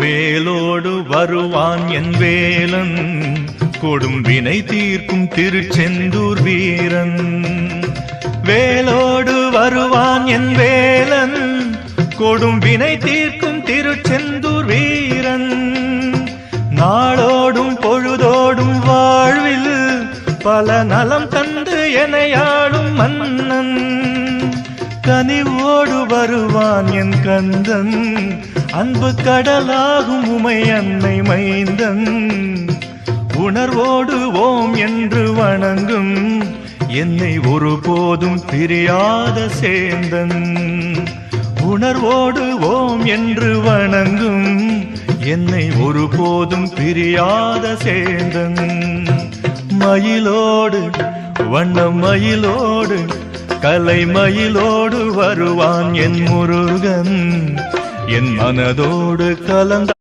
வேலோடு வருவான் என் வேலன், கொடும் வினை தீர்க்கும் திருச்செந்தூர் வீரன். வேலோடு வருவான் என் வேலன், கொடும் வினை தீர்க்கும் திருச்செந்தூர் வீரன். நாளோடும் பொழுதோடும் வாழ்வில் பல நலம் தந்து எனையாடும் மன்னன். கனிவோடு வருவான் என் கந்தன், அன்பு கடலாகும் உமை அன்னை மைந்தன். உணர்வோடு ஓம் என்று வணங்கும் என்னை ஒருபோதும் பிரியாத சேந்தன். உணர்வோடு ஓம் என்று வணங்கும் என்னை ஒருபோதும் பிரியாத சேந்தன். மயிலோடு வண்ண மயிலோடு கலை மயிலோடு வருவான் என் முருகன், என் மனதோடு கலந்த